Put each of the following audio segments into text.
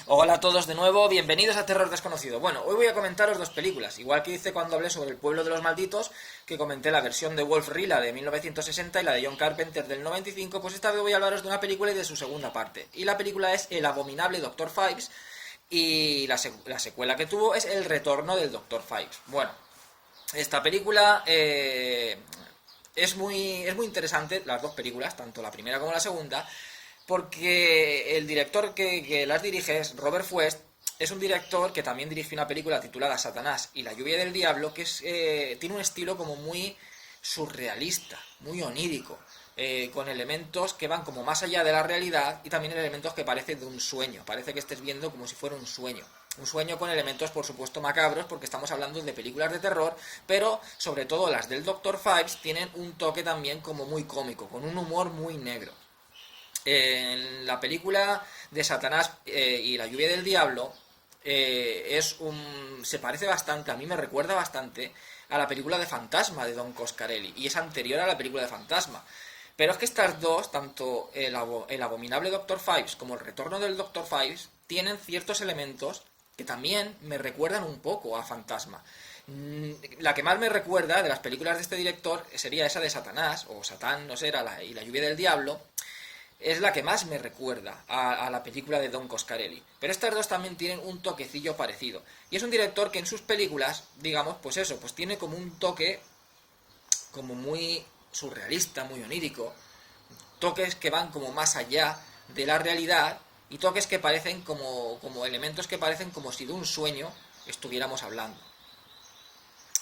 Hola a todos de nuevo, bienvenidos a Terror Desconocido. Bueno, hoy voy a comentaros dos películas, igual que hice cuando hablé sobre El pueblo de los malditos, que comenté la versión de Wolf Rilla de 1960 y la de John Carpenter del 95, pues esta vez voy a hablaros de una película y de su segunda parte. Y la película es El abominable Dr. Phibes, y la secuela que tuvo es El retorno del Dr. Phibes. Bueno, esta película es muy interesante, las dos películas, tanto la primera como la segunda, porque el director que las dirige es Robert Fuest. Es un director que también dirige una película titulada Satanás y la lluvia del diablo, que tiene un estilo como muy surrealista, muy onírico, con elementos que van como más allá de la realidad y también elementos que parecen de un sueño. Parece que estés viendo como si fuera un sueño. Un sueño con elementos, por supuesto, macabros, porque estamos hablando de películas de terror, pero sobre todo las del Dr. Phibes tienen un toque también como muy cómico, con un humor muy negro. En la película de Satanás y la lluvia del diablo se parece bastante, a mí me recuerda bastante a la película de Fantasma de Don Coscarelli, y es anterior a la película de Fantasma. Pero es que estas dos, tanto el abominable Dr. Phibes como el retorno del Dr. Phibes, tienen ciertos elementos que también me recuerdan un poco a Fantasma. La que más me recuerda de las películas de este director sería esa de Satanás, o Satán, no sé, y la lluvia del diablo. Es la que más me recuerda a la película de Don Coscarelli. Pero estas dos también tienen un toquecillo parecido. Y es un director que en sus películas, digamos, pues eso, pues tiene como un toque como muy surrealista, muy onírico. Toques que van como más allá de la realidad y toques que parecen como elementos que parecen como si de un sueño estuviéramos hablando.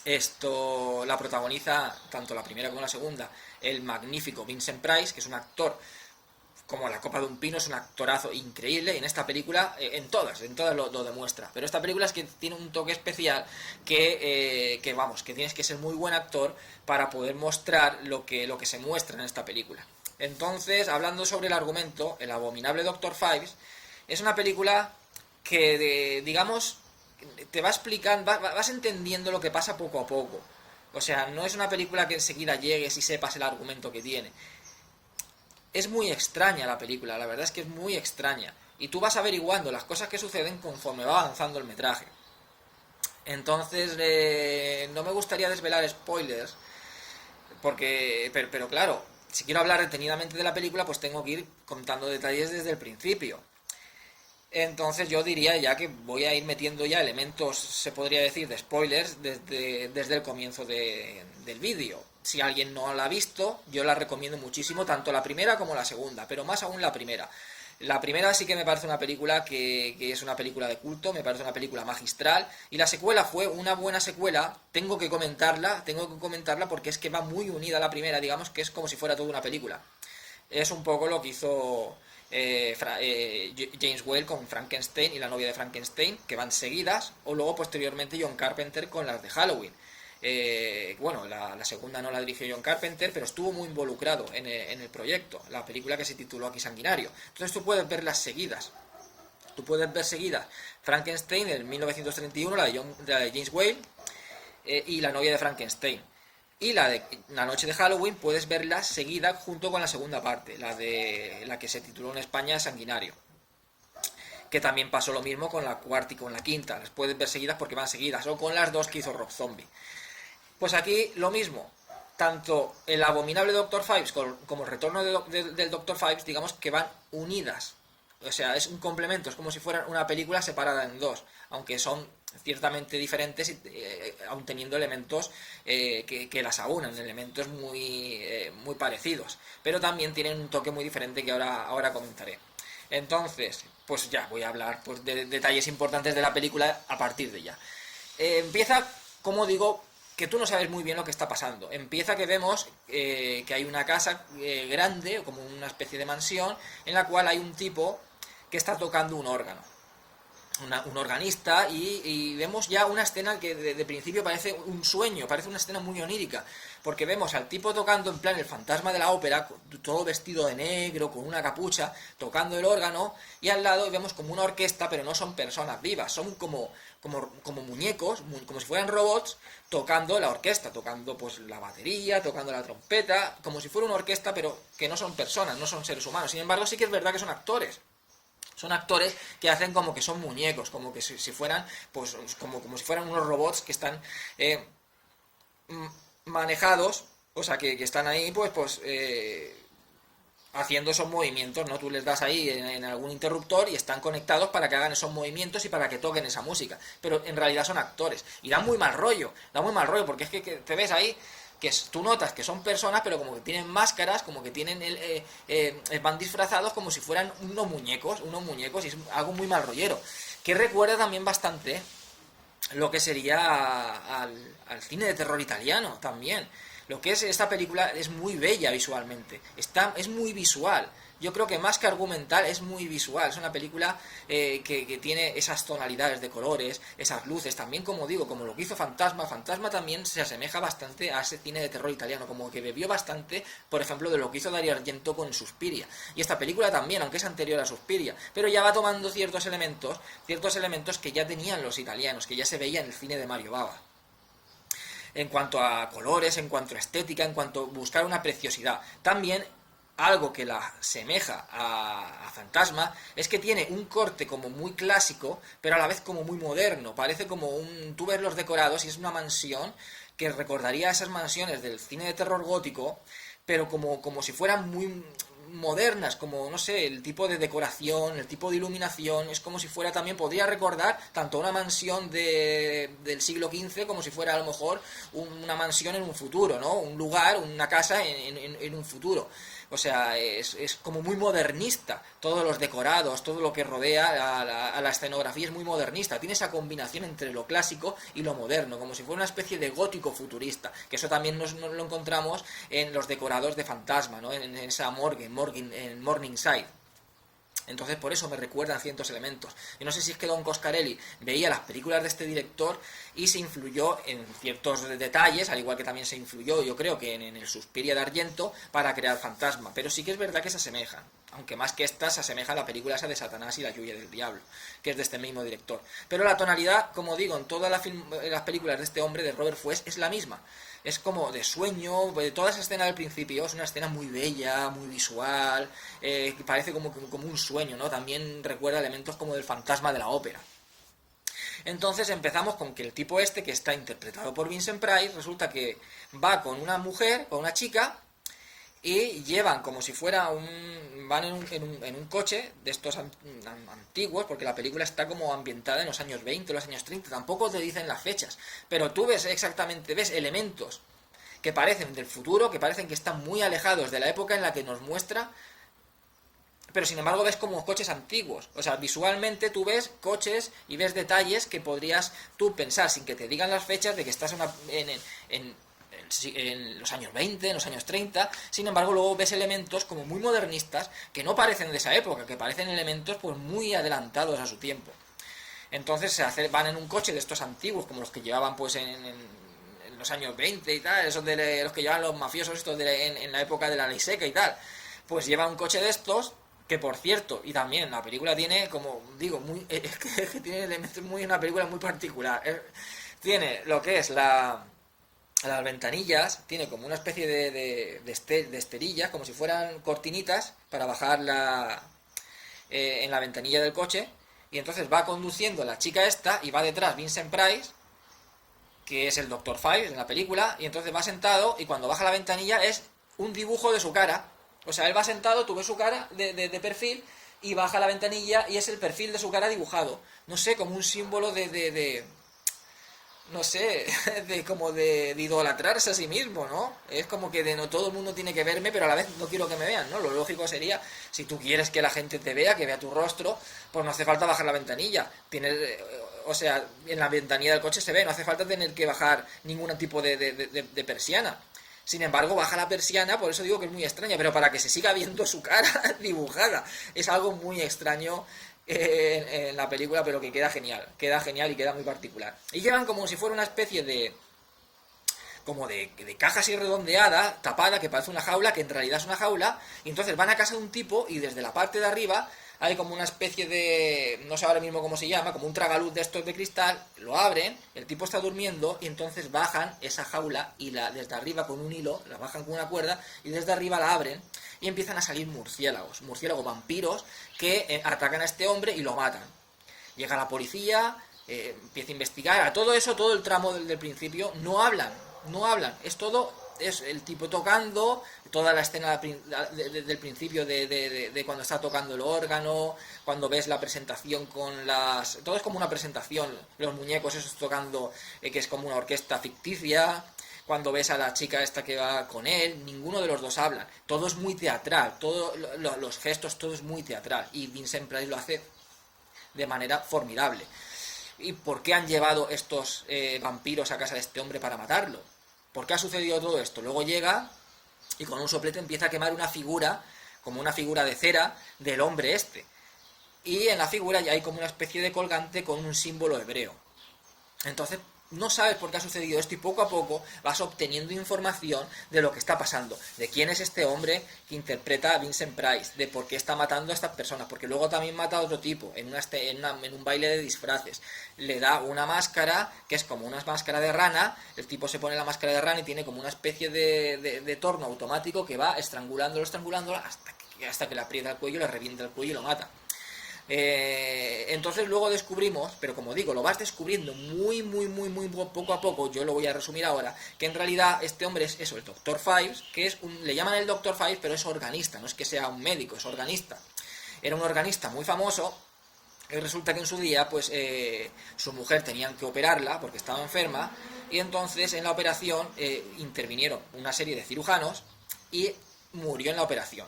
Esto la protagoniza tanto la primera como la segunda el magnífico Vincent Price, que es un actor como la copa de un pino, es un actorazo increíble. Y en esta película, en todas lo demuestra. Pero esta película es que tiene un toque especial que tienes que ser muy buen actor para poder mostrar lo que se muestra en esta película. Entonces, hablando sobre el argumento, El abominable Dr. Phibes es una película que, digamos, te va explicando, vas entendiendo lo que pasa poco a poco. O sea, no es una película que enseguida llegues y sepas el argumento que tiene. Es muy extraña la película, la verdad es que es muy extraña. Y tú vas averiguando las cosas que suceden conforme va avanzando el metraje. Entonces, no me gustaría desvelar spoilers, pero claro, si quiero hablar detenidamente de la película, pues tengo que ir contando detalles desde el principio. Entonces yo diría ya que voy a ir metiendo ya elementos, se podría decir, de spoilers desde el comienzo del vídeo. Si alguien no la ha visto, yo la recomiendo muchísimo, tanto la primera como la segunda, pero más aún la primera. La primera sí que me parece una película que es una película de culto, me parece una película magistral, y la secuela fue una buena secuela. Tengo que comentarla porque es que va muy unida a la primera, digamos que es como si fuera toda una película. Es un poco lo que hizo James Whale con Frankenstein y la novia de Frankenstein, que van seguidas, o luego posteriormente John Carpenter con las de Halloween. Bueno, la segunda no la dirigió John Carpenter, pero estuvo muy involucrado en el proyecto, la película que se tituló aquí Sanguinario. Entonces tú puedes verlas seguidas. Tú puedes ver seguidas Frankenstein en 1931, la de James Whale, y la novia de Frankenstein. Y la de La noche de Halloween puedes verla seguida junto con la segunda parte, la que se tituló en España Sanguinario. Que también pasó lo mismo con la cuarta y con la quinta. Las puedes ver seguidas porque van seguidas, o con las dos que hizo Rob Zombie. Pues aquí lo mismo. Tanto el abominable Dr. Phibes como el retorno del Dr. Phibes, digamos que van unidas. O sea, es un complemento, es como si fueran una película separada en dos, aunque son ciertamente diferentes, aun teniendo elementos que las aunan, elementos muy parecidos, pero también tienen un toque muy diferente que ahora comentaré. Entonces, pues ya voy a hablar pues, de detalles importantes de la película a partir de ya. Empieza, como digo, que tú no sabes muy bien lo que está pasando. Empieza que vemos que hay una casa grande, como una especie de mansión, en la cual hay un tipo que está tocando un órgano. Un organista, y vemos ya una escena que de principio parece un sueño, parece una escena muy onírica, porque vemos al tipo tocando en plan el fantasma de la ópera, todo vestido de negro, con una capucha, tocando el órgano, y al lado vemos como una orquesta, pero no son personas vivas, son como muñecos, como si fueran robots, tocando la orquesta, tocando pues la batería, tocando la trompeta, como si fuera una orquesta, pero que no son personas, no son seres humanos. Sin embargo, sí que es verdad que son actores. Son actores que hacen como que son muñecos, como que si fueran, pues, como si fueran unos robots que están manejados, o sea, que están ahí, haciendo esos movimientos, ¿no? Tú les das ahí en algún interruptor y están conectados para que hagan esos movimientos y para que toquen esa música. Pero en realidad son actores. Y da muy mal rollo, porque es que te ves ahí que tú notas que son personas, pero como que tienen máscaras, como que tienen van disfrazados como si fueran unos muñecos, y es algo muy mal rollero. Que recuerda también bastante lo que sería al cine de terror italiano también. Lo que es esta película es muy bella visualmente, es muy visual. Yo creo que más que argumental es muy visual. Es una película que tiene esas tonalidades de colores, esas luces. También, como digo, como lo que hizo Fantasma. Fantasma también se asemeja bastante a ese cine de terror italiano, como que bebió bastante, por ejemplo, de lo que hizo Dario Argento con Suspiria. Y esta película también, aunque es anterior a Suspiria, pero ya va tomando ciertos elementos que ya tenían los italianos, que ya se veía en el cine de Mario Bava. En cuanto a colores, en cuanto a estética, en cuanto a buscar una preciosidad. También algo que la asemeja a Fantasma es que tiene un corte como muy clásico, pero a la vez como muy moderno. Parece como tú ves los decorados y es una mansión que recordaría a esas mansiones del cine de terror gótico, pero como si fueran muy modernas, como, no sé, el tipo de decoración, el tipo de iluminación, es como si fuera también, podría recordar tanto una mansión del siglo XV como si fuera a lo mejor una mansión en un futuro, ¿no? Un lugar, una casa en un futuro. O sea, es como muy modernista, todos los decorados, todo lo que rodea a la escenografía es muy modernista, tiene esa combinación entre lo clásico y lo moderno, como si fuera una especie de gótico futurista, que eso también nos lo encontramos en los decorados de Fantasma, ¿no? En esa morgue, en Morningside. Entonces por eso me recuerdan ciertos elementos. Yo no sé si es que Don Coscarelli veía las películas de este director y se influyó en ciertos detalles, al igual que también se influyó, yo creo que en el Suspiria de Argento, para crear Fantasma. Pero sí que es verdad que se asemejan, aunque más que esta se asemeja a la película esa de Satanás y la lluvia del diablo, que es de este mismo director. Pero la tonalidad, como digo, en todas las películas de este hombre, de Robert Fuest, es la misma. Es como de sueño, toda esa escena del principio es una escena muy bella, muy visual, que parece como un sueño, ¿no? También recuerda elementos como del fantasma de la ópera. Entonces empezamos con que el tipo este, que está interpretado por Vincent Price, resulta que va con una mujer, con una chica, y llevan como si fuera van en un coche de estos antiguos, porque la película está como ambientada en los años 20, los años 30, tampoco te dicen las fechas, pero tú ves exactamente, ves elementos que parecen del futuro, que parecen que están muy alejados de la época en la que nos muestra, pero sin embargo ves como coches antiguos. O sea, visualmente tú ves coches y ves detalles que podrías tú pensar, sin que te digan las fechas, de que estás en los años 20, en los años 30, sin embargo luego ves elementos como muy modernistas que no parecen de esa época, que parecen elementos pues muy adelantados a su tiempo. Entonces van en un coche de estos antiguos, como los que llevaban pues en los años 20 y tal, esos de los que llevan los mafiosos estos en la época de la ley seca y tal, pues lleva un coche de estos, que por cierto, y también la película tiene, como digo, es que tiene elementos una película muy particular. Tiene lo que es las ventanillas, tiene como una especie de esterillas, como si fueran cortinitas para bajar en la ventanilla del coche, y entonces va conduciendo la chica esta y va detrás Vincent Price, que es el Dr. Five en la película, y entonces va sentado y cuando baja la ventanilla es un dibujo de su cara. O sea, él va sentado, tú ves su cara de perfil y baja la ventanilla y es el perfil de su cara dibujado. No sé, como un símbolo no sé, como de idolatrarse a sí mismo, ¿no? Es como que no todo el mundo tiene que verme, pero a la vez no quiero que me vean, ¿no? Lo lógico sería, si tú quieres que la gente te vea, que vea tu rostro, pues no hace falta bajar la ventanilla. O sea, en la ventanilla del coche se ve, no hace falta tener que bajar ningún tipo de persiana. Sin embargo, baja la persiana, por eso digo que es muy extraña, pero para que se siga viendo su cara dibujada. Es algo muy extraño en la película, pero que queda genial y queda muy particular. Y llevan como si fuera una especie de caja así redondeada, tapada, que parece una jaula, que en realidad es una jaula, y entonces van a casa de un tipo y desde la parte de arriba hay como una especie de, no sé ahora mismo cómo se llama, como un tragaluz de estos de cristal, lo abren, el tipo está durmiendo y entonces bajan esa jaula y desde arriba con un hilo, la bajan con una cuerda y desde arriba la abren y empiezan a salir murciélagos vampiros que atacan a este hombre y lo matan. Llega la policía, empieza a investigar, a todo eso, todo el tramo del principio, no hablan, es todo, es el tipo tocando, toda la escena del principio de cuando está tocando el órgano, cuando ves la presentación con las... Todo es como una presentación, los muñecos esos tocando, que es como una orquesta ficticia, cuando ves a la chica esta que va con él, ninguno de los dos hablan, todo es muy teatral, todos los gestos, todo es muy teatral, y Vincent Price lo hace de manera formidable. ¿Y por qué han llevado estos vampiros a casa de este hombre para matarlo? ¿Por qué ha sucedido todo esto? Luego llega y con un soplete empieza a quemar una figura, como una figura de cera, del hombre este. Y en la figura ya hay como una especie de colgante con un símbolo hebreo. Entonces no sabes por qué ha sucedido esto y poco a poco vas obteniendo información de lo que está pasando, de quién es este hombre que interpreta a Vincent Price, de por qué está matando a estas personas, porque luego también mata a otro tipo en un baile de disfraces. Le da una máscara que es como una máscara de rana, el tipo se pone la máscara de rana y tiene como una especie de torno automático que va estrangulándolo hasta que le aprieta el cuello, le revienta el cuello y lo mata. Entonces luego descubrimos, pero como digo, lo vas descubriendo muy poco a poco, yo lo voy a resumir ahora, que en realidad este hombre es eso, el Dr. Fives, que es le llaman el Dr. Fives, pero es organista, no es que sea un médico, es organista. Era un organista muy famoso, y resulta que en su día, pues, su mujer tenían que operarla porque estaba enferma, y entonces en la operación intervinieron una serie de cirujanos y murió en la operación,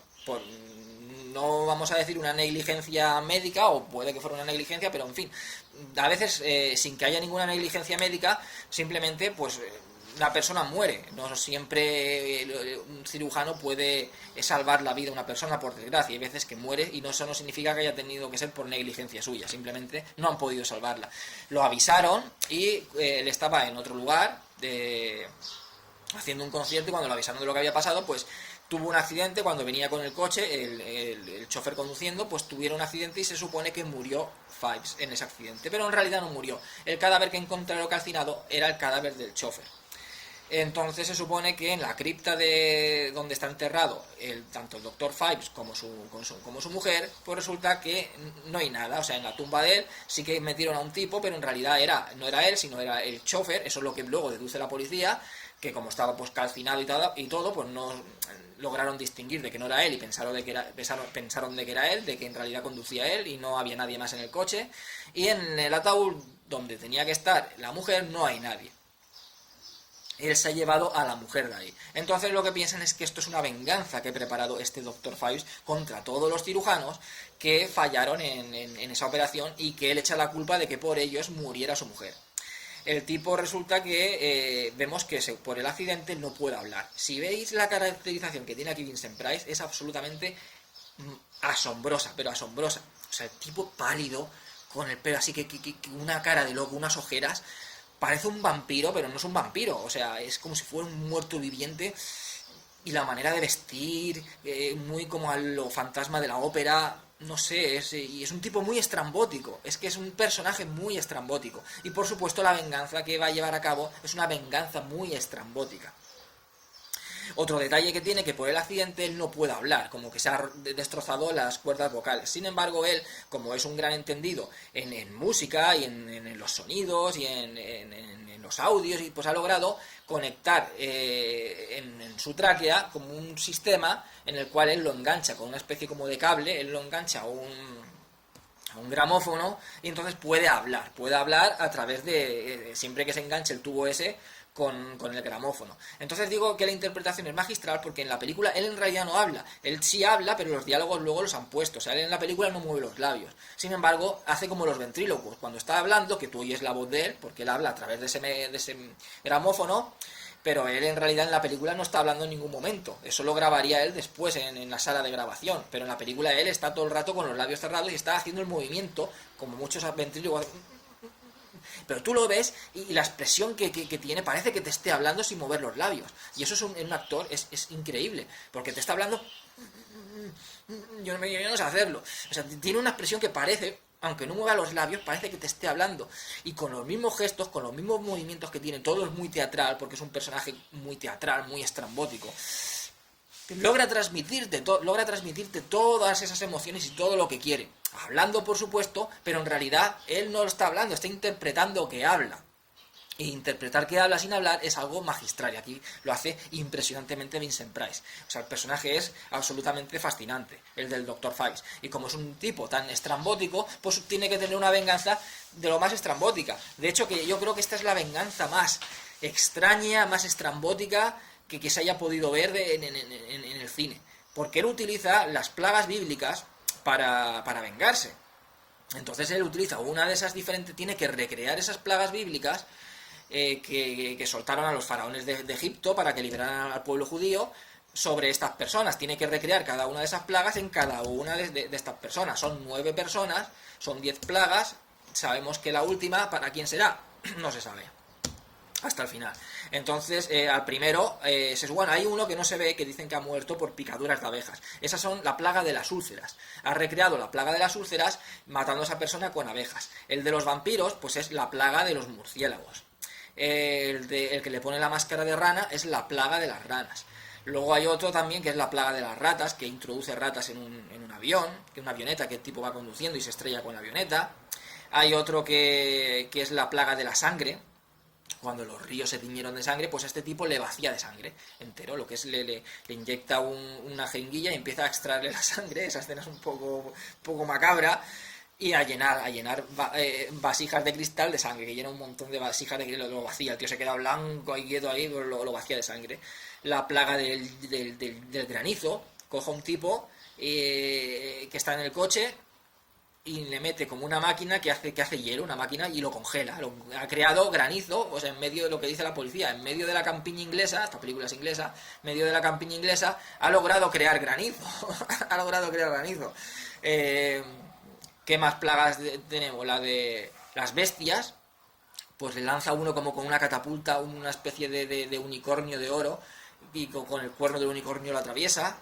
no vamos a decir una negligencia médica, o puede que fuera una negligencia, pero en fin, a veces sin que haya ninguna negligencia médica, simplemente pues la persona muere. No siempre un cirujano puede salvar la vida de una persona, por desgracia. Hay veces que muere y eso no significa que haya tenido que ser por negligencia suya, simplemente no han podido salvarla. Lo avisaron y él estaba en otro lugar haciendo un concierto, y cuando lo avisaron de lo que había pasado, pues tuvo un accidente cuando venía con el coche, el chofer conduciendo, pues tuvieron un accidente y se supone que murió Fives en ese accidente, pero en realidad no murió. El cadáver que encontraron calcinado era el cadáver del chofer. Entonces se supone que en la cripta de donde está enterrado tanto el Dr. Fives como su mujer, pues resulta que no hay nada. O sea, en la tumba de él sí que metieron a un tipo, pero en realidad no era él, sino era el chofer. Eso es lo que luego deduce la policía, que como estaba pues calcinado y todo, pues no lograron distinguir de que no era él y pensaron de que era él, de que en realidad conducía él y no había nadie más en el coche. Y en el ataúd donde tenía que estar la mujer no hay nadie. Él se ha llevado a la mujer de ahí. Entonces lo que piensan es que esto es una venganza que ha preparado este Dr. Fives contra todos los cirujanos que fallaron en esa operación, y que él echa la culpa de que por ellos muriera su mujer. El tipo resulta que vemos que por el accidente no puede hablar. Si veis la caracterización que tiene aquí Vincent Price, es absolutamente asombrosa, pero asombrosa. O sea, el tipo pálido, con el pelo así que una cara de loco, unas ojeras. Parece un vampiro, pero no es un vampiro. O sea, es como si fuera un muerto viviente. Y la manera de vestir, muy como a lo fantasma de la ópera. No sé, y es un tipo muy estrambótico. Es que es un personaje muy estrambótico. Y por supuesto la venganza que va a llevar a cabo es una venganza muy estrambótica. Otro detalle que tiene, que por el accidente él no puede hablar, como que se ha destrozado las cuerdas vocales. Sin embargo, él, como es un gran entendido en música y en los sonidos y en los audios, y pues ha logrado conectar en su tráquea como un sistema en el cual él lo engancha con una especie como de cable, él lo engancha a un gramófono, y entonces puede hablar a través de, siempre que se enganche el tubo ese con el gramófono. Entonces digo que la interpretación es magistral, porque en la película él en realidad no habla, él sí habla, pero los diálogos luego los han puesto. O sea, él en la película no mueve los labios, sin embargo hace como los ventrílocos, cuando está hablando, que tú oyes la voz de él, porque él habla a través de ese gramófono, pero él en realidad en la película no está hablando en ningún momento. Eso lo grabaría él después en la sala de grabación, pero en la película él está todo el rato con los labios cerrados y está haciendo el movimiento, como muchos ventrílocos. Pero tú lo ves y la expresión que tiene parece que te esté hablando sin mover los labios. Y eso en un actor es increíble, porque te está hablando... Yo no sé hacerlo. O sea, tiene una expresión que parece, aunque no mueva los labios, parece que te esté hablando. Y con los mismos gestos, con los mismos movimientos que tiene, todo es muy teatral, porque es un personaje muy teatral, muy estrambótico. logra transmitirte todas esas emociones y todo lo que quiere. Hablando, por supuesto, pero en realidad él no lo está hablando, está interpretando que habla. E interpretar que habla sin hablar es algo magistral, y aquí lo hace impresionantemente Vincent Price. O sea, el personaje es absolutamente fascinante, el del Dr. Fages. Y como es un tipo tan estrambótico, pues tiene que tener una venganza de lo más estrambótica. De hecho, que yo creo que esta es la venganza más extraña, más estrambótica que se haya podido ver en el cine. Porque él utiliza las plagas bíblicas para vengarse. Entonces él utiliza una de esas diferentes, tiene que recrear esas plagas bíblicas que soltaron a los faraones de Egipto para que liberaran al pueblo judío sobre estas personas. Tiene que recrear cada una de esas plagas en cada una de estas personas. Son 9 personas, son 10 plagas. Sabemos que la última, ¿para quién será? No se sabe hasta el final. Entonces, al primero, bueno, hay uno que no se ve, que dicen que ha muerto por picaduras de abejas. Esas son la plaga de las úlceras. Ha recreado la plaga de las úlceras matando a esa persona con abejas. El de los vampiros, pues es la plaga de los murciélagos. El que le pone la máscara de rana es la plaga de las ranas. Luego hay otro también que es la plaga de las ratas, que introduce ratas en un avión, que una avioneta que el tipo va conduciendo y se estrella con la avioneta. Hay otro que es la plaga de la sangre. Cuando los ríos se tiñeron de sangre, pues a este tipo le vacía de sangre entero, lo que es le inyecta una jeringuilla y empieza a extraerle la sangre. Esa escena es un poco macabra. Y a llenar vasijas de cristal de sangre, que llena un montón de vasijas de cristal, lo vacía, el tío se queda blanco y quieto ahí, pero lo vacía de sangre. La plaga del granizo, coge a un tipo que está en el coche y le mete como una máquina que hace hielo, una máquina, y lo congela. Ha creado granizo, o sea, en medio de lo que dice la policía, en medio de la campiña inglesa, esta película es inglesa, en medio de la campiña inglesa, ha logrado crear granizo. Ha logrado crear granizo. ¿Qué más plagas tenemos? La de las bestias, pues le lanza uno como con una catapulta, una especie de unicornio de oro, y con el cuerno del unicornio lo atraviesa.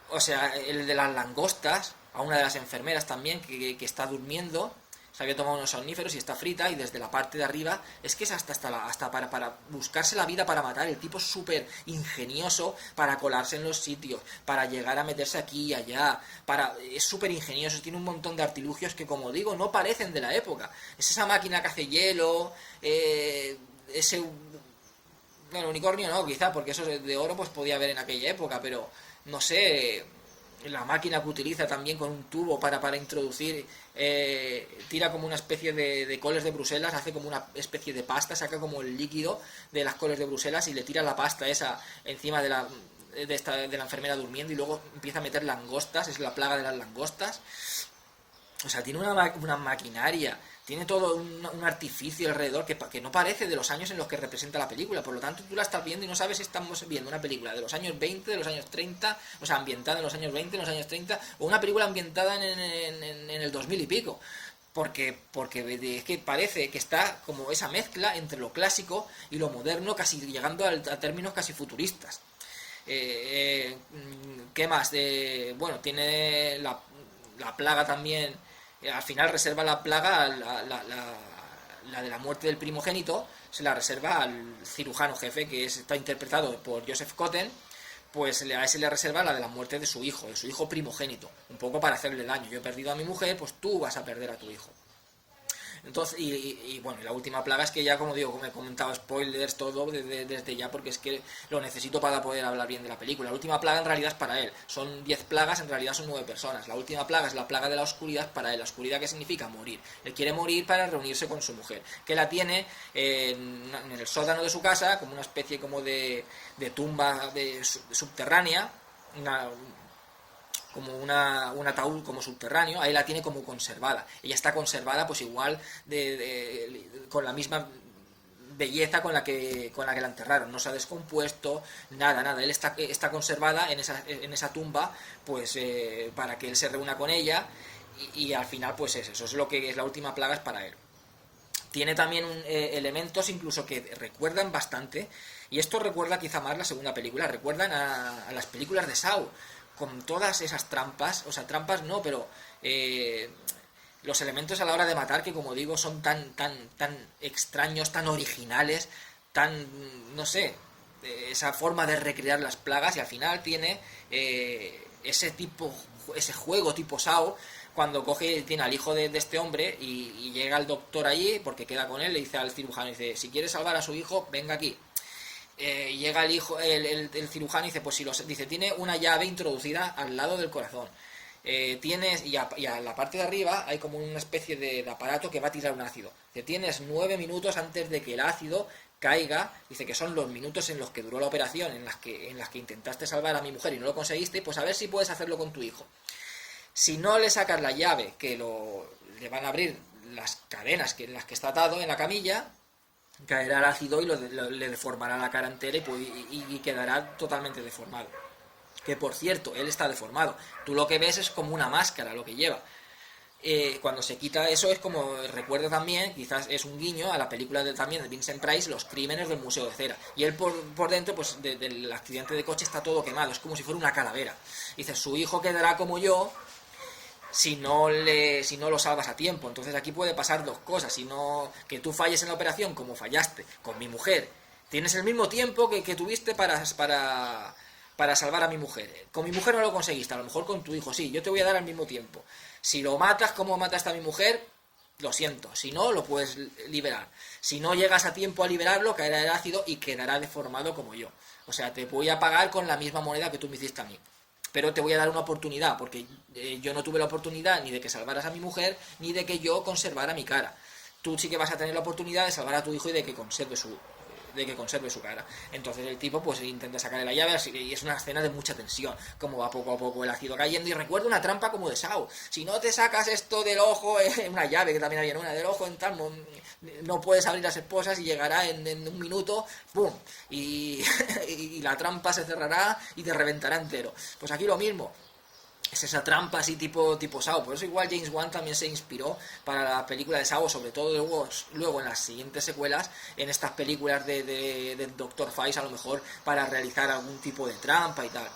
O sea, el de las langostas, a una de las enfermeras también, que está durmiendo, se había tomado unos somníferos y está frita, y desde la parte de arriba, es que es hasta para buscarse la vida para matar. El tipo es súper ingenioso para colarse en los sitios, para llegar a meterse aquí y allá, es súper ingenioso, tiene un montón de artilugios que, como digo, no parecen de la época. Es esa máquina que hace hielo, bueno, unicornio no, quizá, porque eso de oro pues podía haber en aquella época, pero no sé, la máquina que utiliza también con un tubo para introducir, tira como una especie de coles de Bruselas, hace como una especie de pasta, saca como el líquido de las coles de Bruselas y le tira la pasta esa encima de la enfermera durmiendo, y luego empieza a meter langostas, es la plaga de las langostas. O sea, tiene una maquinaria, tiene todo un artificio alrededor que no parece de los años en los que representa la película. Por lo tanto, tú la estás viendo y no sabes si estamos viendo una película de los años 20, de los años 30, o sea, ambientada en los años 20, en los años 30, o una película ambientada en el 2000 y pico. Porque es que parece que está como esa mezcla entre lo clásico y lo moderno, casi llegando a términos casi futuristas. ¿Qué más? Bueno, tiene la plaga también. Al final reserva la plaga, la de la muerte del primogénito, se la reserva al cirujano jefe, que está interpretado por Joseph Cotten. Pues a ese le reserva la de la muerte de su hijo primogénito, un poco para hacerle daño. Yo he perdido a mi mujer, pues tú vas a perder a tu hijo. Entonces, bueno, y la última plaga es que ya, como digo, como he comentado, spoilers, todo desde ya, porque es que lo necesito para poder hablar bien de la película. La última plaga en realidad es para él. Son 10 plagas, en realidad son 9 personas. La última plaga es la plaga de la oscuridad para él. La oscuridad, ¿qué significa? Morir. Él quiere morir para reunirse con su mujer, que la tiene en el sótano de su casa, como una especie como de tumba subterránea, como un ataúd como subterráneo. Ahí la tiene como conservada. Ella está conservada pues igual con la misma belleza con la que la enterraron. No se ha descompuesto, nada. Él está conservada en esa tumba, pues para que él se reúna con ella, y al final pues eso es lo que es la última plaga, es para él. Tiene también elementos incluso que recuerdan bastante, y esto recuerda quizá más la segunda película, recuerdan a las películas de Saw, con todas esas trampas, o sea, trampas no, pero los elementos a la hora de matar, que como digo, son tan extraños, tan originales, tan, no sé, esa forma de recrear las plagas, y al final tiene ese juego tipo Sao, cuando tiene al hijo de este hombre y llega el doctor allí porque queda con él, le dice al cirujano, dice, si quieres salvar a su hijo, venga aquí. Llega el hijo, el cirujano, y dice, pues si dice, tiene una llave introducida al lado del corazón. Tienes, y a la parte de arriba hay como una especie de aparato que va a tirar un ácido. Dice, tienes 9 minutos antes de que el ácido caiga. Dice que son los minutos en los que duró la operación, en las que intentaste salvar a mi mujer y no lo conseguiste, pues a ver si puedes hacerlo con tu hijo. Si no le sacas la llave, que le van a abrir las cadenas en las que está atado en la camilla, caerá el ácido y le deformará la cara entera y quedará totalmente deformado. Que por cierto, él está deformado. Tú lo que ves es como una máscara lo que lleva. Cuando se quita eso es como, recuerdo también, quizás es un guiño a la película también de Vincent Price, Los crímenes del Museo de Cera. Y él por dentro, pues del accidente de coche está todo quemado, es como si fuera una calavera. Dice, su hijo quedará como yo si no lo salvas a tiempo. Entonces aquí puede pasar dos cosas. Si no, que tú falles en la operación como fallaste con mi mujer, tienes el mismo tiempo que tuviste para salvar a mi mujer. Con mi mujer no lo conseguiste, a lo mejor con tu hijo sí, yo te voy a dar al mismo tiempo. Si lo matas como mataste a mi mujer, lo siento, si no, lo puedes liberar. Si no llegas a tiempo a liberarlo, caerá el ácido y quedará deformado como yo. O sea, te voy a pagar con la misma moneda que tú me hiciste a mí. Pero te voy a dar una oportunidad, porque yo no tuve la oportunidad ni de que salvaras a mi mujer, ni de que yo conservara mi cara. Tú sí que vas a tener la oportunidad de salvar a tu hijo y de que conserve su cara. Entonces el tipo pues intenta sacarle la llave y es una escena de mucha tensión, como va poco a poco el ácido cayendo, y recuerda una trampa como de Sao. Si no te sacas esto del ojo, una llave que también había una del ojo, en tal, no puedes abrir las esposas y llegará en un minuto, ¡pum! Y la trampa se cerrará y te reventará entero. Pues aquí lo mismo. Es esa trampa así tipo Saw. Por eso igual James Wan también se inspiró para la película de Saw, sobre todo luego en las siguientes secuelas, en estas películas de Dr. Faiz, a lo mejor para realizar algún tipo de trampa y tal.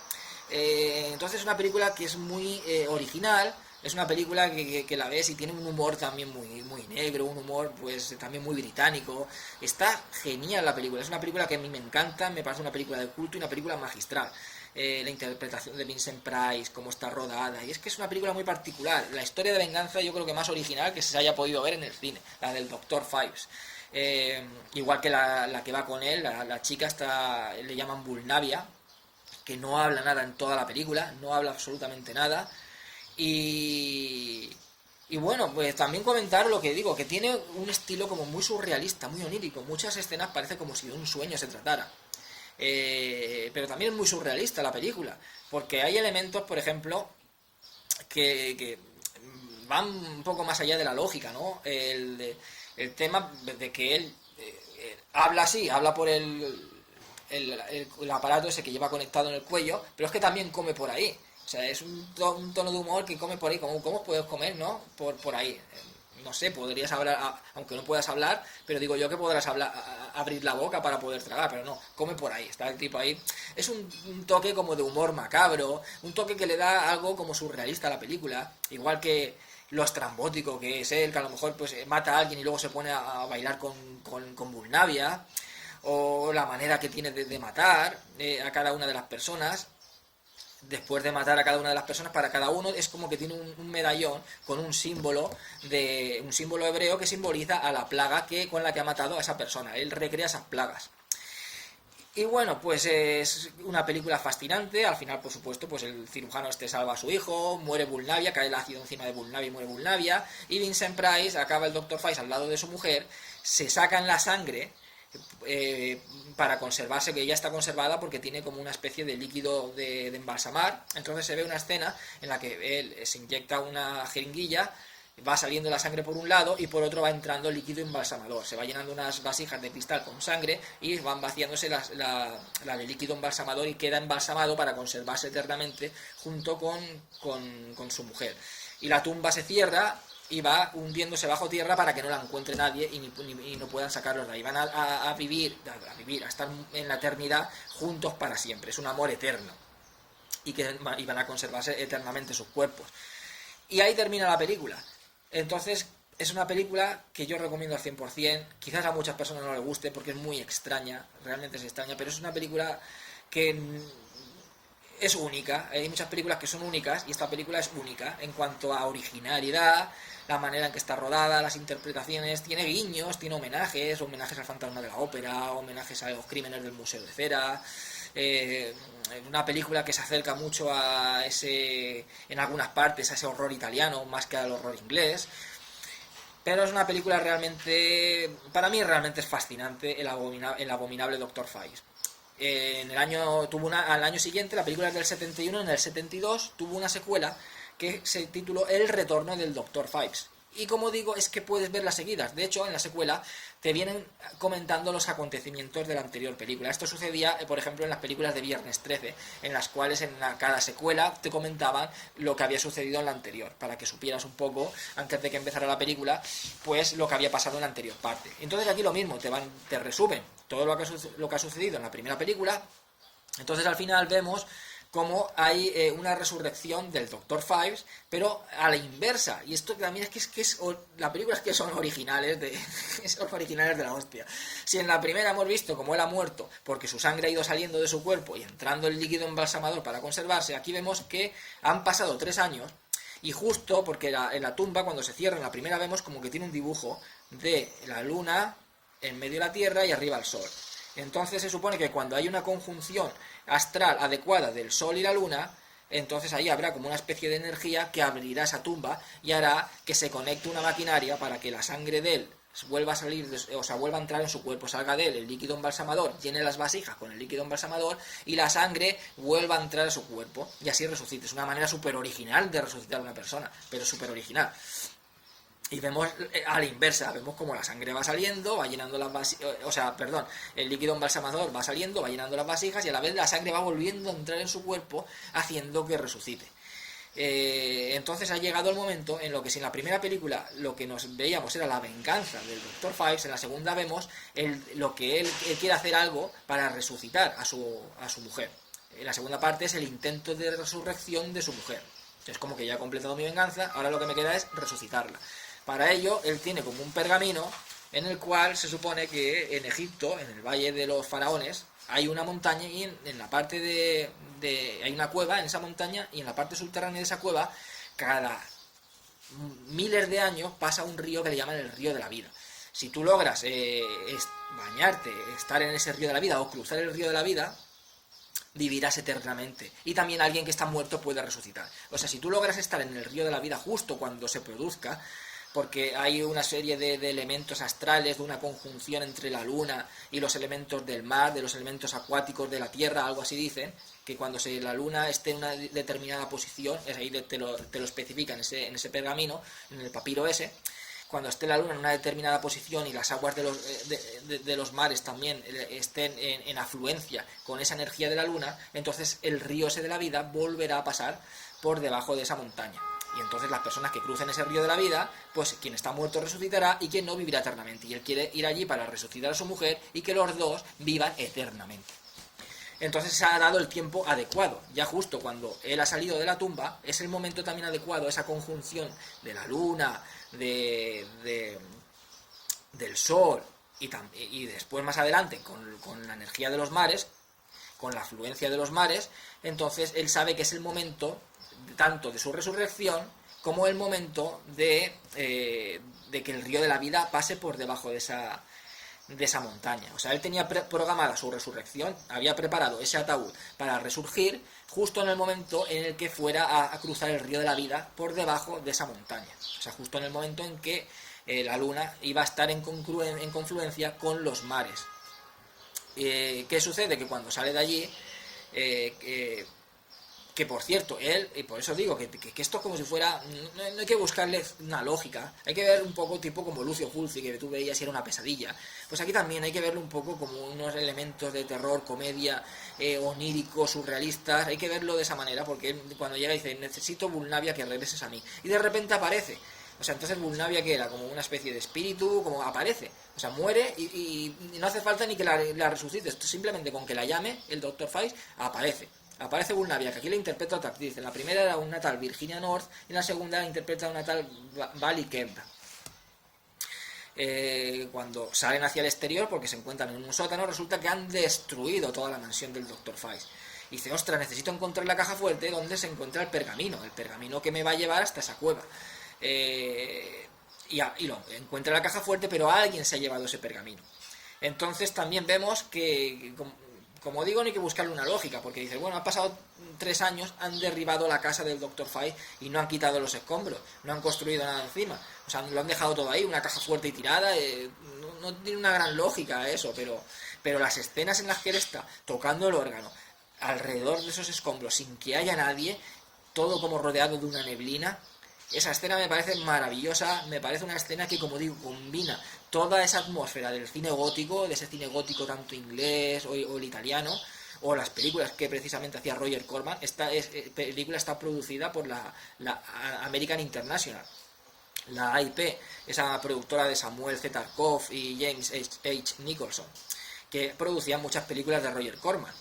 Entonces es una película que es muy original. Es una película que la ves y tiene un humor también muy negro, un humor pues también muy británico. Está genial la película, es una película que a mí me encanta, me parece una película de culto y una película magistral. La interpretación de Vincent Price, cómo está rodada, y es que es una película muy particular. La historia de venganza yo creo que más original que se haya podido ver en el cine, la del Dr. Fives. Igual que la que va con él, la chica le llaman Vulnavia, que no habla nada en toda la película, no habla absolutamente nada. Y bueno, pues también comentar lo que digo, que tiene un estilo como muy surrealista, muy onírico. Muchas escenas parece como si de un sueño se tratara. Pero también es muy surrealista la película, porque hay elementos, por ejemplo, que van un poco más allá de la lógica, ¿no? El tema de que él habla así, habla por el aparato ese que lleva conectado en el cuello, pero es que también come por ahí. O sea, es un tono de humor que come por ahí. ¿Cómo puedes comer, no? Por ahí. No sé, podrías hablar, aunque no puedas hablar, pero digo yo que podrás abrir la boca para poder tragar, pero no, come por ahí, está el tipo ahí. Es un toque como de humor macabro, un toque que le da algo como surrealista a la película, igual que lo estrambótico que es él, que a lo mejor pues mata a alguien y luego se pone a bailar con Vulnavia, o la manera que tiene de matar a cada una de las personas. Después de matar a cada una de las personas, para cada uno es como que tiene un medallón con un símbolo hebreo que simboliza a la plaga con la que ha matado a esa persona. Él recrea esas plagas. Y bueno, pues es una película fascinante. Al final, por supuesto, pues el cirujano salva a su hijo, muere Vulnavia, cae el ácido encima de Vulnavia y muere Vulnavia. Y Vincent Price, acaba el Dr. Faiz al lado de su mujer, se sacan la sangre para conservarse, que ya está conservada porque tiene como una especie de líquido de embalsamar. Entonces se ve una escena en la que él se inyecta una jeringuilla, va saliendo la sangre por un lado y por otro va entrando líquido embalsamador. Se va llenando unas vasijas de cristal con sangre y van vaciándose la de líquido embalsamador y queda embalsamado para conservarse eternamente junto con su mujer. Y la tumba se cierra y va hundiéndose bajo tierra para que no la encuentre nadie y no puedan sacarlos de ahí. Van a vivir, a estar en la eternidad juntos para siempre. Es un amor eterno y van a conservarse eternamente sus cuerpos. Y ahí termina la película. Entonces, es una película que yo recomiendo al 100%. Quizás a muchas personas no les guste porque es muy extraña, realmente es extraña, pero es una película que es única. Hay muchas películas que son únicas y esta película es única en cuanto a originalidad, la manera en que está rodada, las interpretaciones, tiene guiños, tiene homenajes, homenajes al fantasma de la ópera, homenajes a los crímenes del Museo de Cera. Una película que se acerca mucho a ese, en algunas partes, a ese horror italiano más que al horror inglés. Pero es una película realmente, para mí realmente es fascinante, el abominable Doctor Faiz. En el año al año siguiente, la película es del 71, en el 72 tuvo una secuela que se tituló El retorno del Doctor Faiz. Y como digo, es que puedes verlas seguidas. De hecho, en la secuela te vienen comentando los acontecimientos de la anterior película. Esto sucedía, por ejemplo, en las películas de Viernes 13, en las cuales en cada secuela te comentaban lo que había sucedido en la anterior, para que supieras un poco, antes de que empezara la película, pues lo que había pasado en la anterior parte. Entonces aquí lo mismo, te resumen todo lo que ha sucedido en la primera película. Entonces al final vemos como hay una resurrección del Doctor Faiz, pero a la inversa. Y esto también la película es que son originales son originales de la hostia. Si en la primera hemos visto cómo él ha muerto porque su sangre ha ido saliendo de su cuerpo y entrando el líquido embalsamador para conservarse, aquí vemos que han pasado 3 años y justo porque en la tumba, cuando se cierra en la primera, vemos como que tiene un dibujo de la luna en medio de la Tierra y arriba el Sol. Entonces se supone que cuando hay una conjunción astral adecuada del Sol y la Luna, entonces ahí habrá como una especie de energía que abrirá esa tumba y hará que se conecte una maquinaria para que la sangre de él vuelva a salir, o sea, vuelva a entrar en su cuerpo, salga de él el líquido embalsamador, llene las vasijas con el líquido embalsamador y la sangre vuelva a entrar a su cuerpo y así resucite. Es una manera súper original de resucitar a una persona, pero súper original. Y vemos a la inversa, vemos como la sangre va saliendo, va llenando las vasijas, el líquido embalsamador va saliendo, va llenando las vasijas y a la vez la sangre va volviendo a entrar en su cuerpo haciendo que resucite. Entonces ha llegado el momento en lo que si en la primera película lo que nos veíamos era la venganza del Dr. Faiz, en la segunda vemos lo que él quiere hacer algo para resucitar a su mujer. En la segunda parte es el intento de resurrección de su mujer. Es como que ya he completado mi venganza, ahora lo que me queda es resucitarla. Para ello, él tiene como un pergamino en el cual se supone que en Egipto, en el Valle de los Faraones, hay una montaña y en la parte hay una cueva en esa montaña y en la parte subterránea de esa cueva, cada miles de años pasa un río que le llaman el río de la vida. Si tú logras bañarte, estar en ese río de la vida o cruzar el río de la vida, vivirás eternamente. Y también alguien que está muerto puede resucitar. O sea, si tú logras estar en el río de la vida justo cuando se produzca, porque hay una serie de elementos astrales, de una conjunción entre la luna y los elementos del mar, de los elementos acuáticos de la tierra, algo así dicen, que cuando la luna esté en una determinada posición, es ahí te lo especifica en ese pergamino, en el papiro ese, cuando esté la luna en una determinada posición y las aguas de los mares también estén en afluencia con esa energía de la luna, entonces el río ese de la vida volverá a pasar por debajo de esa montaña. Y entonces las personas que crucen ese río de la vida, pues quien está muerto resucitará y quien no vivirá eternamente. Y él quiere ir allí para resucitar a su mujer y que los dos vivan eternamente. Entonces se ha dado el tiempo adecuado. Ya justo cuando él ha salido de la tumba, es el momento también adecuado, esa conjunción de la luna, del sol y después más adelante con la energía de los mares, con la afluencia de los mares. Entonces él sabe que es el momento tanto de su resurrección como el momento de que el río de la vida pase por debajo de esa montaña. O sea, él tenía programada su resurrección, había preparado ese ataúd para resurgir justo en el momento en el que fuera a cruzar el río de la vida por debajo de esa montaña. O sea, justo en el momento en que la luna iba a estar en confluencia con los mares. ¿Qué sucede? Que cuando sale de allí, que por cierto, él, y por eso digo que esto es como si fuera, no hay que buscarle una lógica, hay que ver un poco tipo como Lucio Fulci, que tú veías y era una pesadilla. Pues aquí también hay que verlo un poco como unos elementos de terror, comedia, oníricos, surrealistas, hay que verlo de esa manera, porque él, cuando llega dice, necesito Vulnavia que regreses a mí, y de repente aparece. O sea, entonces Vulnavia, que era como una especie de espíritu, como aparece, o sea, muere y no hace falta ni que la resucite, esto simplemente con que la llame el Dr. Faiz, aparece Vulnavia, que aquí la interpreta otra actriz. En la primera era una tal Virginia North y en la segunda la interpreta una tal Vali Kemp. cuando salen hacia el exterior, porque se encuentran en un sótano, resulta que han destruido toda la mansión del Dr. Faiz. Y dice, ostras, necesito encontrar la caja fuerte donde se encuentra el pergamino que me va a llevar hasta esa cueva. Y lo encuentra la caja fuerte, pero alguien se ha llevado ese pergamino. Entonces también vemos que, como digo, no hay que buscarle una lógica, porque dice, bueno, han pasado 3 años, han derribado la casa del Dr. Faiz y no han quitado los escombros, no han construido nada encima, o sea, lo han dejado todo ahí, una caja fuerte y tirada, no tiene una gran lógica eso, pero las escenas en las que él está tocando el órgano alrededor de esos escombros sin que haya nadie, todo como rodeado de una neblina, esa escena me parece maravillosa, me parece una escena que, como digo, combina toda esa atmósfera del cine gótico, de ese cine gótico tanto inglés o el italiano, o las películas que precisamente hacía Roger Corman. Esta película está producida por la American International, la AIP, esa productora de Samuel Z. Tarkov y James H. Nicholson, que producían muchas películas de Roger Corman,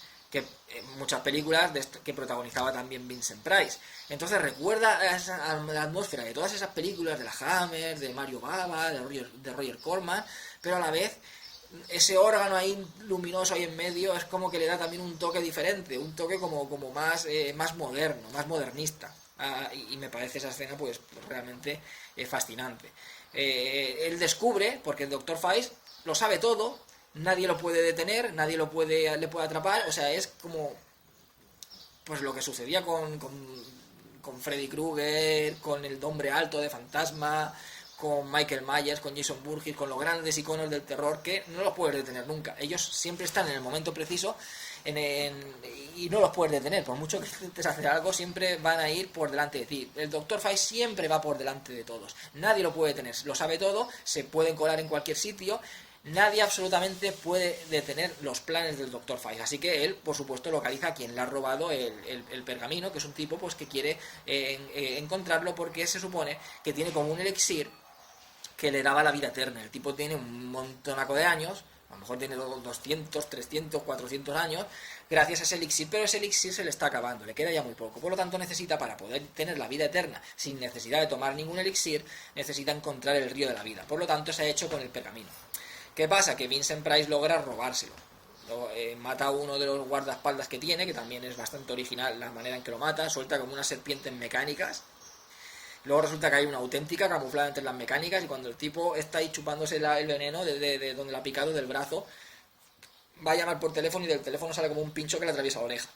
muchas películas que protagonizaba también Vincent Price. Entonces recuerda la atmósfera de todas esas películas, de la Hammer, de Mario Bava, de Roger Corman, pero a la vez ese órgano ahí luminoso ahí en medio es como que le da también un toque diferente, un toque como más moderno, más modernista. Y me parece esa escena pues realmente fascinante. Él descubre, porque el Dr. Faiz lo sabe todo, nadie lo puede detener, nadie le puede atrapar, o sea, es como pues lo que sucedía con Freddy Krueger, con el Hombre Alto de Fantasma, con Michael Myers, con Jason Voorhees, con los grandes iconos del terror, que no los puedes detener nunca. Ellos siempre están en el momento preciso y no los puedes detener. Por mucho que intentes hacer algo, siempre van a ir por delante de ti. El Dr. Faiz siempre va por delante de todos. Nadie lo puede detener. Lo sabe todo, se pueden colar en cualquier sitio. Nadie absolutamente puede detener los planes del Dr. Faiz. Así que él, por supuesto, localiza a quien le ha robado el pergamino, que es un tipo pues que quiere encontrarlo porque se supone que tiene como un elixir que le daba la vida eterna. El tipo tiene un montonaco de años, a lo mejor tiene 200, 300, 400 años, gracias a ese elixir, pero ese elixir se le está acabando, le queda ya muy poco. Por lo tanto, necesita, para poder tener la vida eterna, sin necesidad de tomar ningún elixir, necesita encontrar el río de la vida. Por lo tanto, se ha hecho con el pergamino. ¿Qué pasa? Que Vincent Price logra robárselo. Mata a uno de los guardaespaldas que tiene, que también es bastante original la manera en que lo mata, suelta como unas serpientes mecánicas. Luego resulta que hay una auténtica camuflada entre las mecánicas, y cuando el tipo está ahí chupándose el veneno de donde le ha picado, del brazo, va a llamar por teléfono y del teléfono sale como un pincho que le atraviesa la oreja.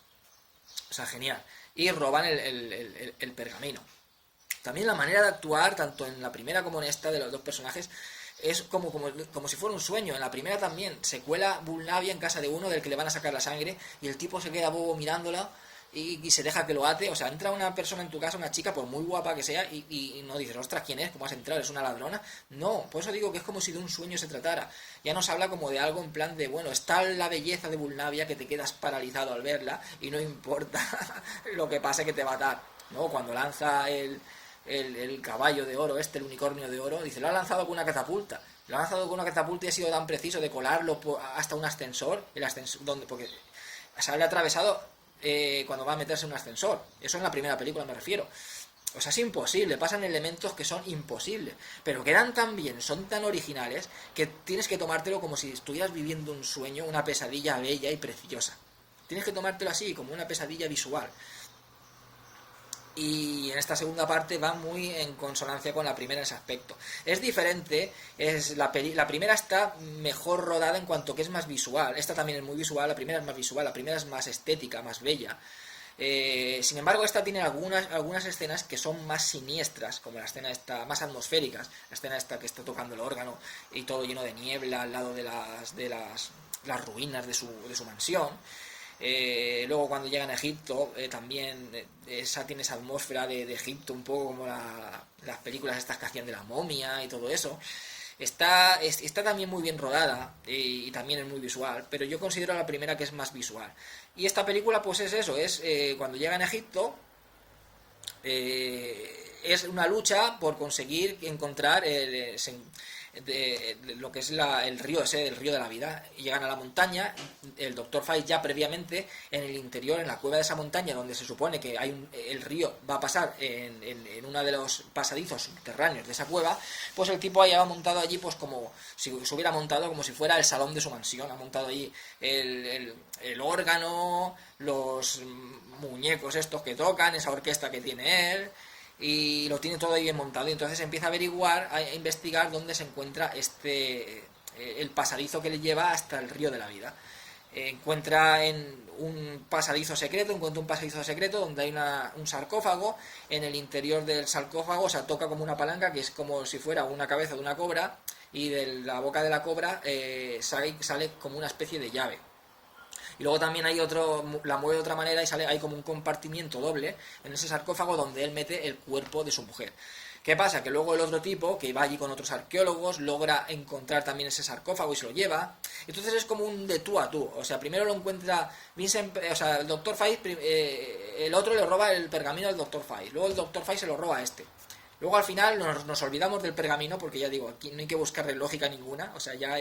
O sea, genial. Y roban el pergamino. También la manera de actuar, tanto en la primera como en esta, de los dos personajes, es como si fuera un sueño. En la primera también se cuela Vulnavia en casa de uno del que le van a sacar la sangre, y el tipo se queda bobo mirándola y se deja que lo ate. O sea, entra una persona en tu casa, una chica, por muy guapa que sea, y no dices, ostras, ¿quién es? ¿Cómo has entrado? ¿Es una ladrona? No, por eso digo que es como si de un sueño se tratara. Ya nos habla como de algo en plan de, bueno, está la belleza de Vulnavia que te quedas paralizado al verla y no importa lo que pase, que te va a dar, ¿no? Cuando lanza el caballo de oro, el unicornio de oro, dice, lo ha lanzado con una catapulta. Lo ha lanzado con una catapulta y ha sido tan preciso de colarlo hasta un ascensor, porque se le ha atravesado cuando va a meterse en un ascensor. Eso en la primera película me refiero. O sea, es imposible, pasan elementos que son imposibles, pero quedan tan bien, son tan originales, que tienes que tomártelo como si estuvieras viviendo un sueño, una pesadilla bella y preciosa. Tienes que tomártelo así, como una pesadilla visual. Y en esta segunda parte va muy en consonancia con la primera en ese aspecto. Es diferente, la primera está mejor rodada en cuanto que es más visual. Esta también es muy visual, la primera es más visual, la primera es más estética, más bella. Sin embargo, esta tiene algunas escenas que son más siniestras, como la escena esta, más atmosféricas, la escena esta que está tocando el órgano y todo lleno de niebla al lado de las ruinas de su mansión. Luego cuando llegan a Egipto también tiene esa atmósfera de Egipto, un poco como las películas estas que hacían de la momia y todo eso. Está también muy bien rodada y también es muy visual, pero yo considero la primera que es más visual. Y esta película pues es eso, cuando llegan a Egipto, es una lucha por conseguir encontrar de lo que es el río ese, el río de la vida. Y llegan a la montaña, el Dr. Faiz ya previamente en el interior, en la cueva de esa montaña, donde se supone que el río va a pasar en uno de los pasadizos subterráneos de esa cueva, pues el tipo ha montado allí pues como si se hubiera montado como si fuera el salón de su mansión. Ha montado allí el órgano, los muñecos estos que tocan, esa orquesta que tiene él, y lo tiene todo ahí bien montado. Y entonces empieza a averiguar, a investigar dónde se encuentra el pasadizo que le lleva hasta el río de la vida. Encuentra un pasadizo secreto donde hay un sarcófago. En el interior del sarcófago, o sea, toca como una palanca que es como si fuera una cabeza de una cobra, y de la boca de la cobra sale como una especie de llave. Y luego también la mueve de otra manera y hay como un compartimiento doble en ese sarcófago donde él mete el cuerpo de su mujer. ¿Qué pasa? Que luego el otro tipo, que va allí con otros arqueólogos, logra encontrar también ese sarcófago y se lo lleva. Entonces es como un de tú a tú. O sea, primero lo encuentra Vincent, o sea, el Dr. Faiz, el otro le roba el pergamino al Dr. Faiz. Luego el Dr. Faiz se lo roba a este. Luego al final nos olvidamos del pergamino, porque ya digo, aquí no hay que buscarle lógica ninguna, o sea, ya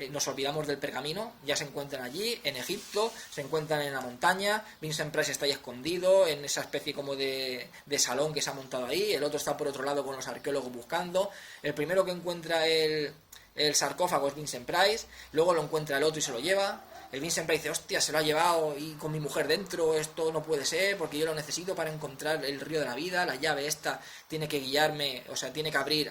nos olvidamos del pergamino, ya se encuentran allí, en Egipto, se encuentran en la montaña, Vincent Price está ahí escondido, en esa especie como de salón que se ha montado ahí, el otro está por otro lado con los arqueólogos buscando, el primero que encuentra el sarcófago es Vincent Price, luego lo encuentra el otro y se lo lleva. El Vincent Price dice, hostia, se lo ha llevado y con mi mujer dentro, esto no puede ser porque yo lo necesito para encontrar el río de la vida, la llave esta tiene que guiarme, o sea, tiene que abrir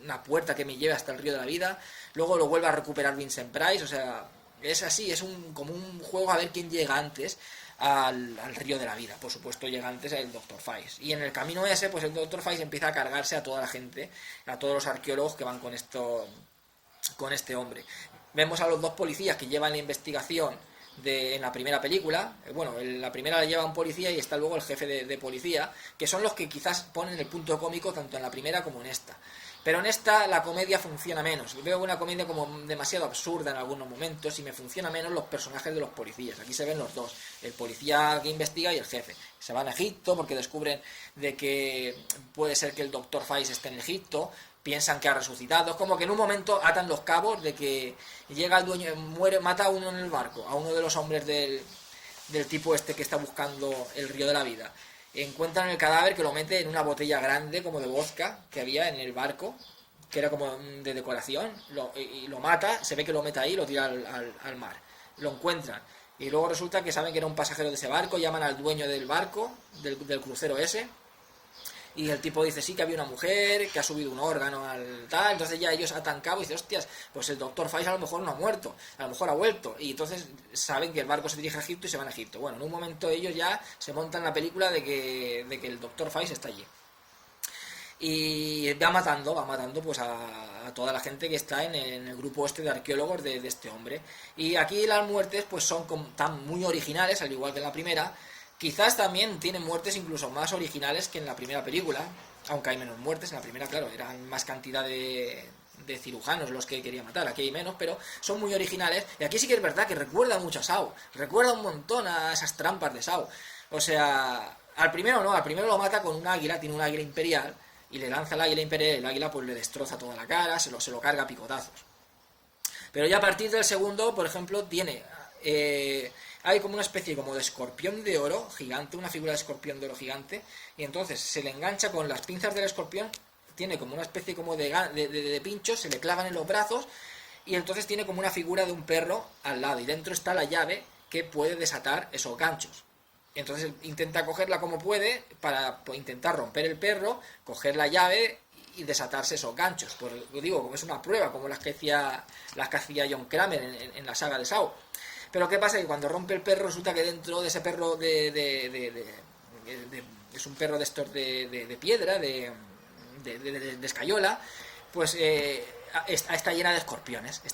una puerta que me lleve hasta el río de la vida. Luego lo vuelve a recuperar Vincent Price, o sea, es así, es como un juego a ver quién llega antes al río de la vida. Por supuesto llega antes el Dr. Faiz. Y en el camino ese, pues el Dr. Faiz empieza a cargarse a toda la gente, a todos los arqueólogos que van con este hombre. Vemos a los dos policías que llevan la investigación en la primera película. Bueno, en la primera la lleva un policía y está luego el jefe de policía, que son los que quizás ponen el punto cómico tanto en la primera como en esta. Pero en esta la comedia funciona menos. Veo una comedia como demasiado absurda en algunos momentos y me funciona menos los personajes de los policías. Aquí se ven los dos, el policía que investiga y el jefe. Se van a Egipto porque descubren de que puede ser que el Dr. Faiz esté en Egipto. Piensan que ha resucitado, es como que en un momento atan los cabos de que llega el dueño, mata a uno en el barco, a uno de los hombres del tipo este que está buscando el río de la vida. Encuentran el cadáver que lo mete en una botella grande como de vodka que había en el barco, que era como de decoración, y lo mata, se ve que lo mete ahí y lo tira al mar. Lo encuentran y luego resulta que saben que era un pasajero de ese barco, llaman al dueño del barco, del crucero ese. Y el tipo dice, sí, que había una mujer, que ha subido un órgano al tal, entonces ya ellos atan cabo y dicen, hostias, pues el Dr. Faiz a lo mejor no ha muerto, a lo mejor ha vuelto. Y entonces saben que el barco se dirige a Egipto y se van a Egipto. Bueno, en un momento ellos ya se montan la película de que el Dr. Faiz está allí. Y va matando pues a toda la gente que está en el grupo este de arqueólogos de este hombre. Y aquí las muertes pues son tan muy originales, al igual que en la primera. Quizás también tienen muertes incluso más originales que en la primera película, aunque hay menos muertes. En la primera, claro, eran más cantidad de cirujanos los que quería matar, aquí hay menos, pero son muy originales. Y aquí sí que es verdad que recuerda mucho a Saw, recuerda un montón a esas trampas de Saw. O sea, al primero lo mata con un águila, tiene un águila imperial, y le lanza el águila imperial, y el águila pues le destroza toda la cara, se lo carga a picotazos. Pero ya a partir del segundo, por ejemplo, hay como una especie como de escorpión de oro gigante, una figura de escorpión de oro gigante, y entonces se le engancha con las pinzas del escorpión, tiene como una especie como de pinchos, se le clavan en los brazos, y entonces tiene como una figura de un perro al lado, y dentro está la llave que puede desatar esos ganchos. Entonces intenta cogerla como puede para intentar romper el perro, coger la llave y desatarse esos ganchos. Pues lo digo, como es una prueba, como las que hacía John Kramer en la saga de Saw. Pero ¿qué pasa? Que cuando rompe el perro, resulta que dentro de ese perro es un perro de estos de piedra, de escayola, pues está llena de escorpiones. O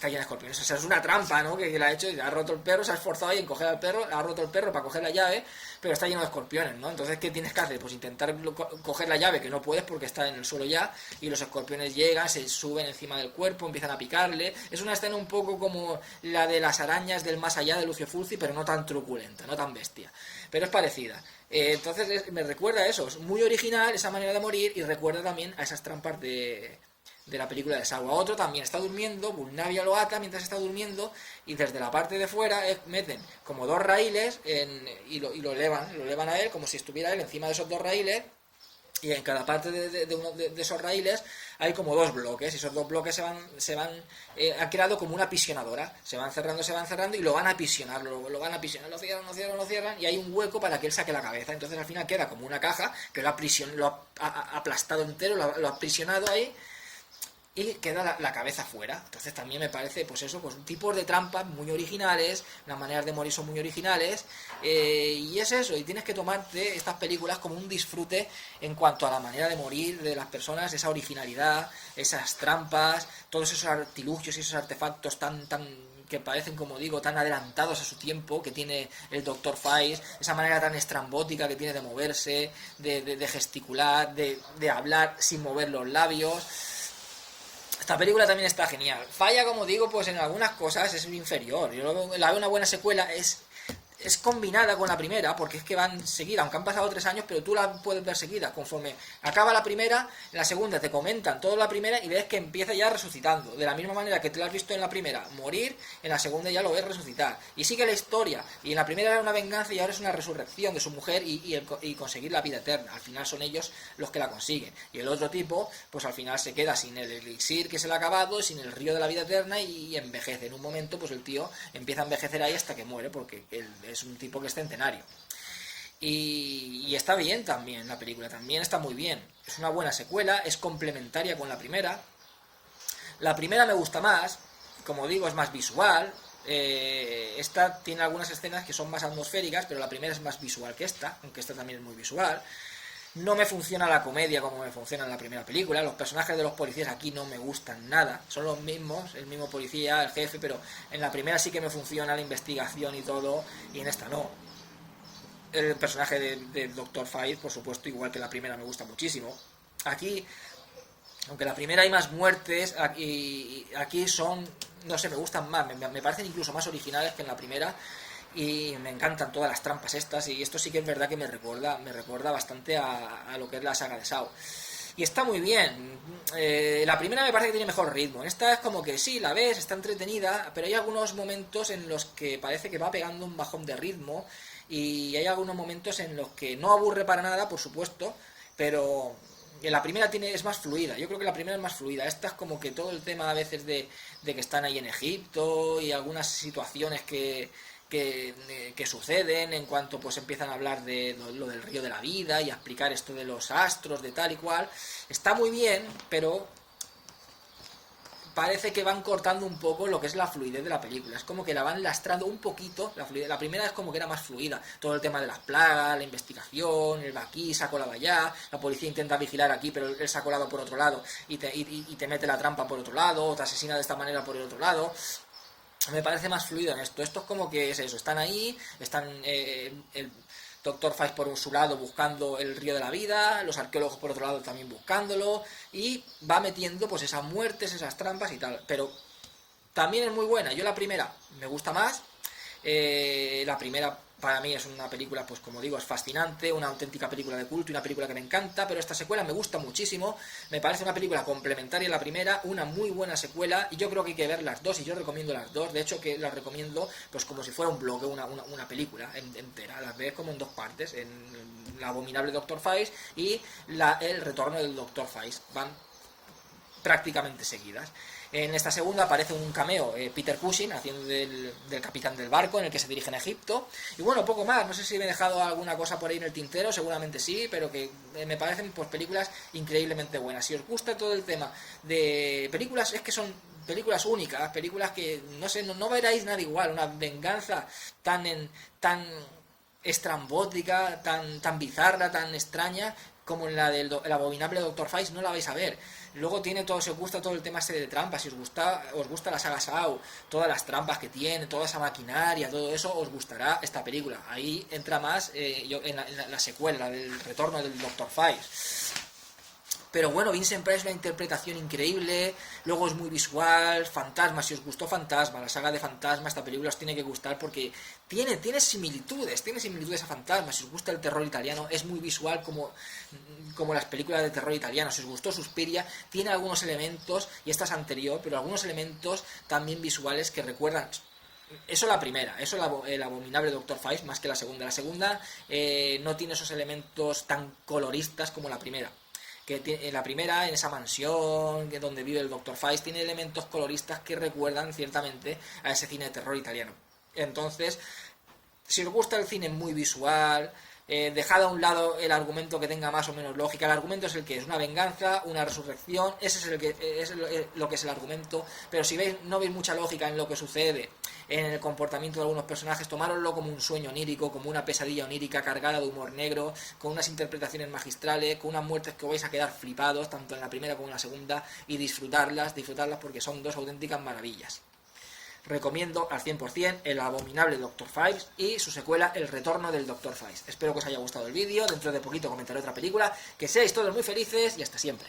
sea, es una trampa, ¿no? Que la ha hecho, ha roto el perro, se ha esforzado ahí en coger al perro, ha roto el perro para coger la llave, pero está lleno de escorpiones, ¿no? Entonces, ¿qué tienes que hacer? Pues intentar coger la llave, que no puedes porque está en el suelo ya, y los escorpiones llegan, se suben encima del cuerpo, empiezan a picarle. Es una escena un poco como la de las arañas del más allá de Lucio Fulci, pero no tan truculenta, no tan bestia, pero es parecida. Entonces me recuerda a eso, es muy original esa manera de morir, y recuerda también a esas trampas de de la película de Saw. A otro también está durmiendo, Vulnavia lo ata mientras está durmiendo y desde la parte de fuera meten como dos raíles y lo elevan a él como si estuviera él encima de esos dos raíles. Y en cada parte de esos raíles hay como dos bloques, y esos dos bloques han creado como una apisionadora, se van cerrando y lo van a apisionar, lo van a apisionar, lo cierran, y hay un hueco para que él saque la cabeza. Entonces al final queda como una caja que lo ha aplastado entero, lo ha aprisionado ahí, y queda la cabeza fuera. Entonces también me parece, pues eso, pues tipos de trampas muy originales, las maneras de morir son muy originales, y es eso, y tienes que tomarte estas películas como un disfrute en cuanto a la manera de morir de las personas, esa originalidad, esas trampas, todos esos artilugios y esos artefactos tan que parecen, como digo, tan adelantados a su tiempo, que tiene el Dr. Faiz, esa manera tan estrambótica que tiene de moverse, de gesticular, de hablar sin mover los labios. Esta película también está genial. Falla, como digo, pues en algunas cosas es inferior. Yo la veo una buena secuela, es combinada con la primera, porque es que van seguida, aunque han pasado 3 años, pero tú la puedes ver seguida. Conforme acaba la primera, en la segunda te comentan toda la primera y ves que empieza ya resucitando. De la misma manera que te la has visto en la primera morir, en la segunda ya lo ves resucitar. Y sigue la historia. Y en la primera era una venganza y ahora es una resurrección de su mujer y conseguir la vida eterna. Al final son ellos los que la consiguen. Y el otro tipo, pues al final se queda sin el elixir que se le ha acabado, sin el río de la vida eterna y envejece. En un momento, pues el tío empieza a envejecer ahí hasta que muere, porque es un tipo que es centenario. Y está bien también la película, también está muy bien. Es una buena secuela, es complementaria con la primera. La primera me gusta más, como digo, es más visual. Esta tiene algunas escenas que son más atmosféricas, pero la primera es más visual que esta, aunque esta también es muy visual. No me funciona la comedia como me funciona en la primera película. Los personajes de los policías aquí no me gustan nada. Son los mismos, el mismo policía, el jefe, pero en la primera sí que me funciona la investigación y todo, y en esta no. El personaje del Dr. Faiz, por supuesto, igual que la primera, me gusta muchísimo. Aquí, aunque la primera hay más muertes, aquí son, no sé, me gustan más, me parecen incluso más originales que en la primera. Y me encantan todas las trampas estas, y esto sí que es verdad que me recuerda bastante a lo que es la saga de Saw. Y está muy bien. La primera me parece que tiene mejor ritmo. En esta es como que sí, la ves, está entretenida, pero hay algunos momentos en los que parece que va pegando un bajón de ritmo, y hay algunos momentos en los que no aburre para nada, por supuesto, pero la primera es más fluida. Yo creo que la primera es más fluida. Esta es como que todo el tema a veces de que están ahí en Egipto y algunas situaciones que suceden en cuanto pues empiezan a hablar de lo del río de la vida y a explicar esto de los astros, de tal y cual. Está muy bien, pero parece que van cortando un poco lo que es la fluidez de la película. Es como que la van lastrando un poquito la fluidez. La primera es como que era más fluida. Todo el tema de las plagas, la investigación, él va aquí, se ha colado allá, la policía intenta vigilar aquí, pero él se ha colado por otro lado y te mete la trampa por otro lado, o te asesina de esta manera por el otro lado. Me parece más fluido en esto. Esto es como que es eso, están ahí, están el Dr. Faiz por su lado buscando el río de la vida, los arqueólogos por otro lado también buscándolo, y va metiendo pues esas muertes, esas trampas y tal. Pero también es muy buena. Yo la primera me gusta más. La primera para mí es una película, pues como digo, es fascinante, una auténtica película de culto y una película que me encanta, pero esta secuela me gusta muchísimo, me parece una película complementaria a la primera, una muy buena secuela, y yo creo que hay que ver las dos, y yo recomiendo las dos. De hecho que las recomiendo pues como si fuera un blog, una película entera, las ves como en dos partes, en La abominable Dr. Faiz y El retorno del Dr. Faiz, van prácticamente seguidas. En esta segunda aparece un cameo, Peter Cushing, haciendo del capitán del barco en el que se dirigen a Egipto. Y bueno, poco más, no sé si me he dejado alguna cosa por ahí en el tintero, seguramente sí, pero que me parecen pues películas increíblemente buenas. Si os gusta todo el tema de películas, es que son películas únicas, películas que, no sé, no veréis nada igual, una venganza tan estrambótica, tan bizarra, tan extraña, como en la del abominable Dr. Faiz, no la vais a ver. Luego tiene todo, si os gusta todo el tema este de trampas, si os gusta la saga Saw, todas las trampas que tiene, toda esa maquinaria, todo eso, os gustará esta película. Ahí entra más en la secuela, del retorno del Dr. Faiz. Pero bueno, Vincent Price, una interpretación increíble, luego es muy visual, Fantasma, si os gustó Fantasma, la saga de Fantasma, esta película os tiene que gustar porque tiene similitudes a Fantasma, si os gusta el terror italiano, es muy visual como las películas de terror italiano, si os gustó Suspiria, tiene algunos elementos, y esta es anterior, pero algunos elementos también visuales que recuerdan. Eso la primera, eso el abominable Dr. Faiz, más que la segunda. La segunda no tiene esos elementos tan coloristas como la primera. En la primera, en esa mansión donde vive el Dr. Faiz, tiene elementos coloristas que recuerdan ciertamente a ese cine de terror italiano. Entonces, si os gusta el cine muy visual, dejad a un lado el argumento que tenga más o menos lógica. El argumento es el que es una venganza, una resurrección, ese es lo que es el argumento. Pero si no veis mucha lógica en lo que sucede, en el comportamiento de algunos personajes, tomároslo como un sueño onírico, como una pesadilla onírica cargada de humor negro, con unas interpretaciones magistrales, con unas muertes que vais a quedar flipados, tanto en la primera como en la segunda, y disfrutarlas porque son dos auténticas maravillas. Recomiendo al 100% el abominable Dr. Faiz y su secuela El retorno del Dr. Faiz. Espero que os haya gustado el vídeo, dentro de poquito comentaré otra película, que seáis todos muy felices y hasta siempre.